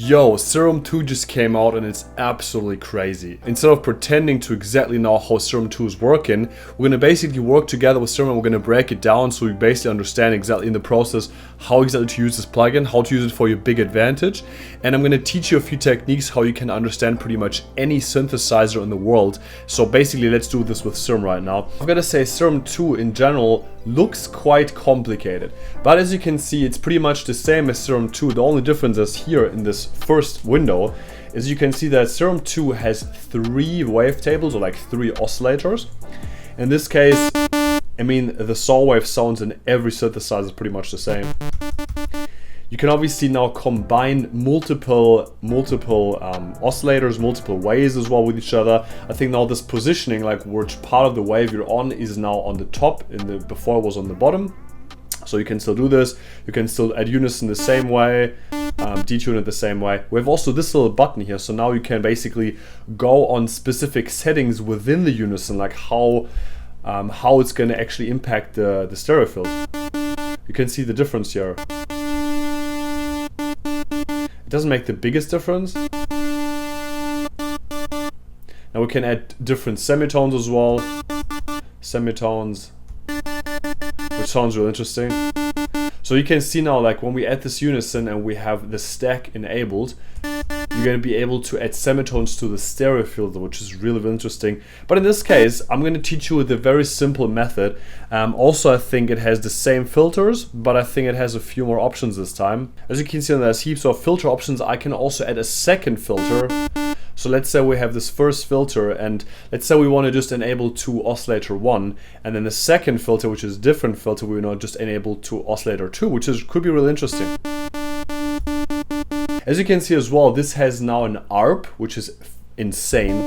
Yo, Serum 2 just came out and it's absolutely crazy. Instead of pretending to exactly know how Serum 2 is working, we're gonna basically work together with Serum and we're gonna break it down so we basically understand exactly in the process how exactly to use this plugin, how to use it for your big advantage. And I'm gonna teach you a few techniques how you can understand pretty much any synthesizer in the world. So basically let's do this with Serum right now. I've gotta say Serum 2 in general looks quite complicated, but as you can see it's pretty much the same as Serum 2. The only difference is here in this first window is you can see that Serum 2 has 3 wavetables, or like 3 oscillators. In this case, I mean, the saw wave sounds in every synthesizer is pretty much the same. You can obviously now combine multiple oscillators, multiple waves as well with each other. I think now this positioning, like which part of the wave you're on, is now on the top, before it was on the bottom. So you can still do this. You can still add unison the same way, detune it the same way. We have also this little button here, so now you can basically go on specific settings within the unison, like how it's going to actually impact the stereo field. You can see the difference here. It doesn't make the biggest difference. Now we can add different semitones as well. Semitones, which sounds really interesting. So you can see now, like when we add this unison and we have the stack enabled, you're going to be able to add semitones to the stereo field, which is really, really interesting. But in this case, I'm going to teach you with a very simple method. Also, I think it has the same filters, but I think it has a few more options this time. As you can see, there's heaps of filter options. I can also add a second filter. So let's say we have this first filter, and let's say we want to just enable to oscillator 1, and then the second filter, which is a different filter, we want to just enable to oscillator 2, which could be really interesting. As you can see as well, this has now an ARP, which is insane.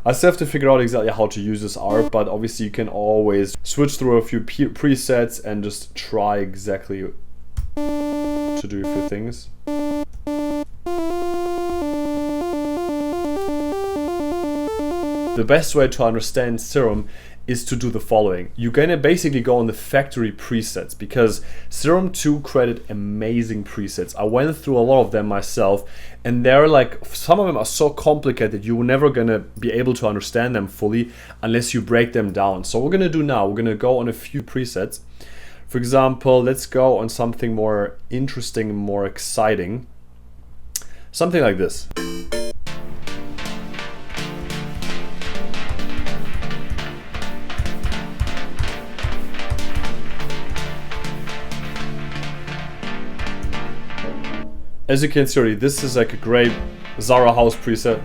I still have to figure out exactly how to use this ARP, but obviously you can always switch through a few presets and just try exactly to do a few things. The best way to understand Serum is to do the following. You're gonna basically go on the factory presets, because Serum 2 created amazing presets. I went through a lot of them myself, and they're like, some of them are so complicated you're never gonna be able to understand them fully unless you break them down. So what we're gonna do now, we're gonna go on a few presets. For example, let's go on something more interesting, more exciting. Something like this. As you can see already, this is like a great Zara house preset.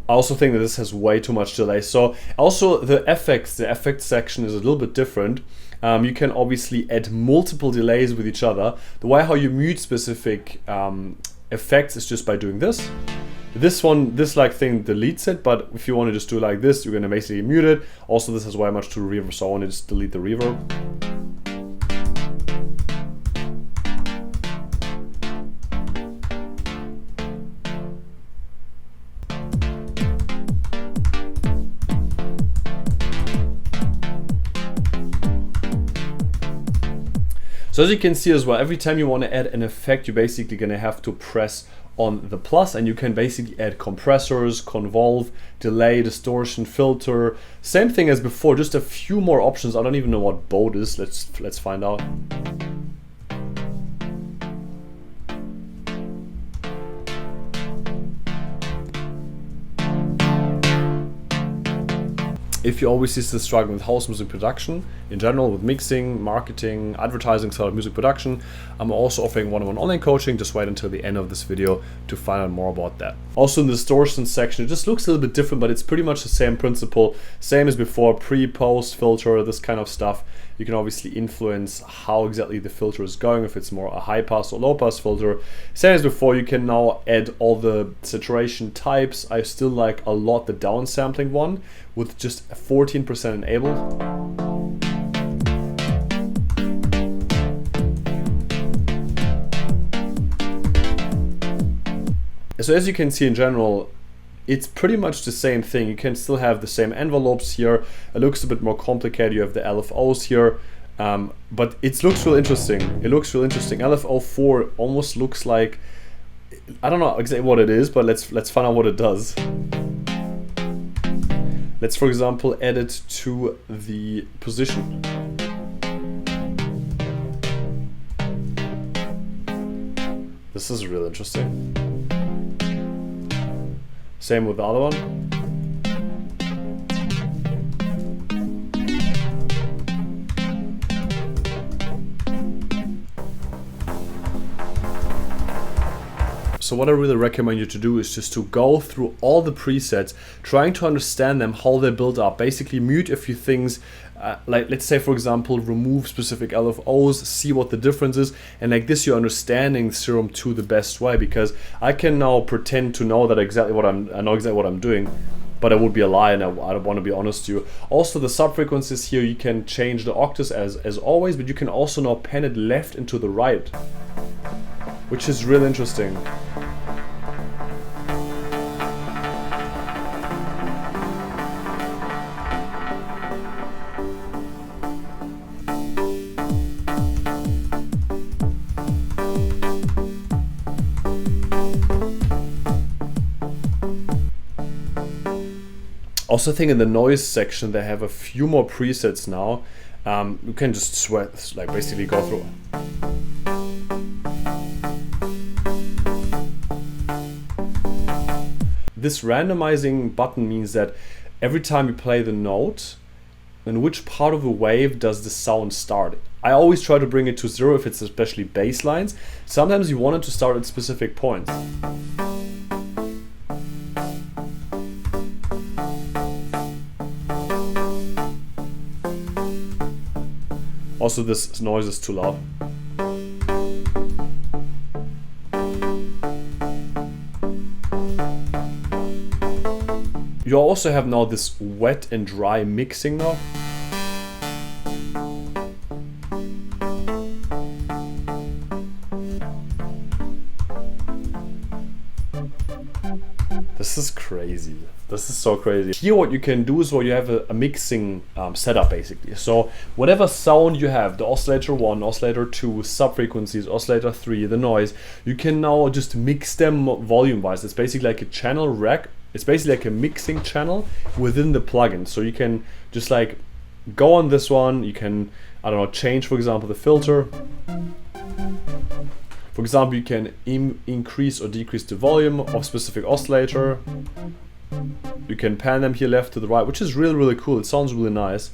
I also think that this has way too much delay. So also the effects section is a little bit different. You can obviously add multiple delays with each other. The way how you mute specific effects is just by doing this. This like thing deletes it, but if you want to just do it like this, you're gonna basically mute it. Also, this has way much to reverb, so I want to just delete the reverb. So as you can see as well, every time you want to add an effect, you're basically going to have to press on the plus, and you can basically add compressors, convolve, delay, distortion, filter. Same thing as before, just a few more options. I don't even know what boat is. Let's find out. If you always still struggling with house music production, in general with mixing, marketing, advertising, sort of music production, I'm also offering one-on-one online coaching. Just wait until the end of this video to find out more about that. Also in the distortion section, it just looks a little bit different, but it's pretty much the same principle, same as before, pre, post, filter, this kind of stuff. You can obviously influence how exactly the filter is going, if it's more a high pass or low pass filter. Same as before, you can now add all the saturation types. I still like a lot the downsampling one with just 14% enabled. So as you can see in general, it's pretty much the same thing. You can still have the same envelopes here. It looks a bit more complicated. You have the LFOs here. But it looks real interesting. It looks real interesting. LFO4 almost looks like, I don't know exactly what it is, but let's find out what it does. Let's, for example, add it to the position. This is really interesting. Same with the other one. So what I really recommend you to do is just to go through all the presets, trying to understand them, how they build up. Basically mute a few things, like let's say for example remove specific LFOs, see what the difference is, and like this you're understanding Serum 2 the best way, because I can now pretend to know that I know exactly what I'm doing, but it would be a lie, and I want to be honest to you. Also the sub-frequencies here, you can change the octaves as always, but you can also now pan it left and to the right, which is really interesting. Also, I think in the noise section they have a few more presets now. You can just like basically go through. This randomizing button means that every time you play the note, in which part of the wave does the sound start? I always try to bring it to 0 if it's especially bass lines. Sometimes you want it to start at specific points. Also, this noise is too loud. You also have now this wet and dry mixing now. This is crazy. This is so crazy. Here what you can do is you have a mixing setup basically. So whatever sound you have, the oscillator 1, oscillator 2, sub-frequencies, oscillator 3, the noise, you can now just mix them volume wise. It's basically like a channel rack. It's basically like a mixing channel within the plugin. So you can just like go on this one, you can, I don't know, change for example the filter. For example, you can increase or decrease the volume of specific oscillator. You can pan them here left to the right, which is really, really cool. It sounds really nice.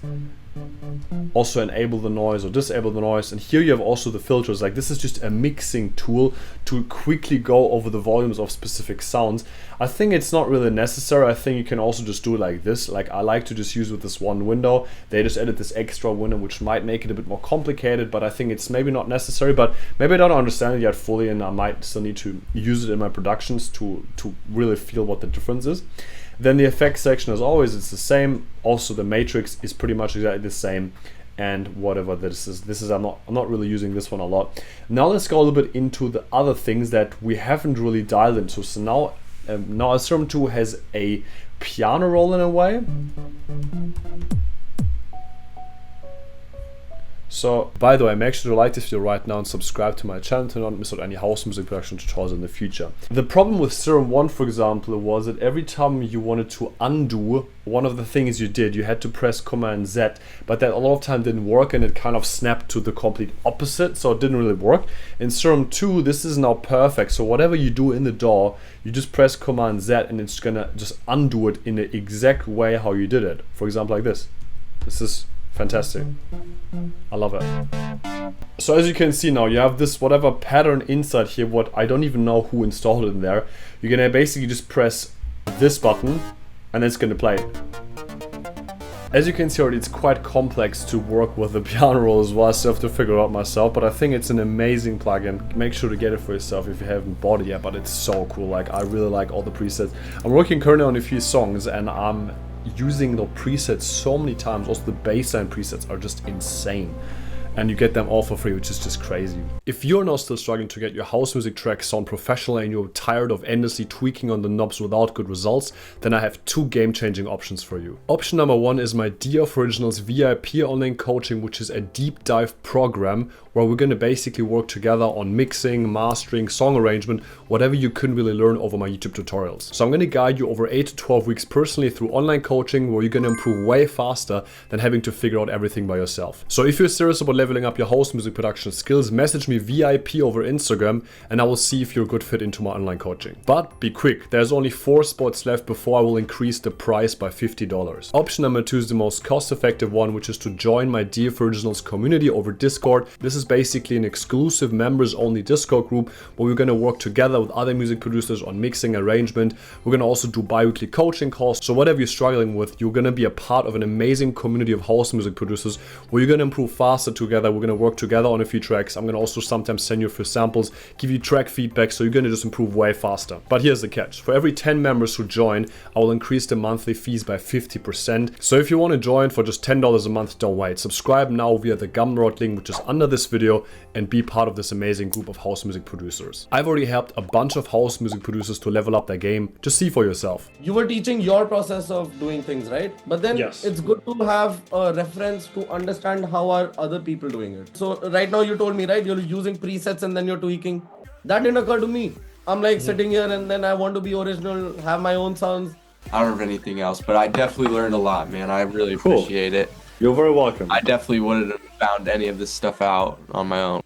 Also enable the noise or disable the noise. And here you have also the filters. Like this is just a mixing tool to quickly go over the volumes of specific sounds. I think it's not really necessary. I think you can also just do it like this. Like I like to just use with this one window. They just added this extra window, which might make it a bit more complicated, but I think it's maybe not necessary, but maybe I don't understand it yet fully, and I might still need to use it in my productions to really feel what the difference is. Then the effects section, as always, it's the same. Also the matrix is pretty much exactly the same. And whatever this is I'm not really using this one a lot. Now let's go a little bit into the other things that we haven't really dialed into. So now Serum 2 has a piano roll in a way. So, by the way, make sure to like this video right now and subscribe to my channel to not miss out any house music production tutorials in the future. The problem with Serum 1, for example, was that every time you wanted to undo one of the things you did, you had to press Command Z, but that a lot of time didn't work and it kind of snapped to the complete opposite, so it didn't really work. In Serum 2, this is now perfect, so whatever you do in the DAW, you just press Command Z and it's gonna just undo it in the exact way how you did it. For example, like this. This is fantastic. I love it. So as you can see now, you have this whatever pattern inside here, what I don't even know who installed it in there. You're gonna basically just press this button and it's gonna play it. As you can see already, it's quite complex to work with the piano roll as well. I still have to figure it out myself, but I think it's an amazing plugin. Make sure to get it for yourself if you haven't bought it yet, but it's so cool. Like, I really like all the presets. I'm working currently on a few songs and I'm using the presets so many times. Also the bassline presets are just insane. and you get them all for free, which is just crazy. If you're now still struggling to get your house music tracks sound professional and you're tired of endlessly tweaking on the knobs without good results, then I have two game-changing options for you. Option number one is my DF Originals VIP online coaching, which is a deep dive program where we're going to basically work together on mixing, mastering, song arrangement, whatever you couldn't really learn over my YouTube tutorials. So I'm going to guide you over 8 to 12 weeks personally through online coaching, where you're going to improve way faster than having to figure out everything by yourself. So if you're serious about leveling up your house music production skills, message me VIP over Instagram and I will see if you're a good fit into my online coaching. But be quick, there's only 4 spots left before I will increase the price by $50. Option number 2 is the most cost-effective one, which is to join my DF Originals community over Discord. This is basically an exclusive members-only Discord group where we're going to work together with other music producers on mixing, arrangement. We're going to also do bi-weekly coaching calls. So whatever you're struggling with, you're going to be a part of an amazing community of house music producers where you're going to improve faster together. We're going to work together on a few tracks. I'm going to also sometimes send you a few samples, give you track feedback, so you're going to just improve way faster. But here's the catch. For every 10 members who join, I will increase the monthly fees by 50%. So if you want to join for just $10 a month, don't wait. Subscribe now via the Gumroad link, which is under this video, and be part of this amazing group of house music producers. I've already helped a bunch of house music producers to level up their game. Just see for yourself. You were teaching your process of doing things, right? But then Yes. It's good to have a reference to understand how are other people doing it. So right now you told me, right, you're using presets and then you're tweaking. That didn't occur to me. I'm like sitting here and then I want to be original, have my own sounds. I don't have anything else, but I definitely learned a lot, man. I really appreciate it. You're very welcome. I definitely wouldn't have found any of this stuff out on my own.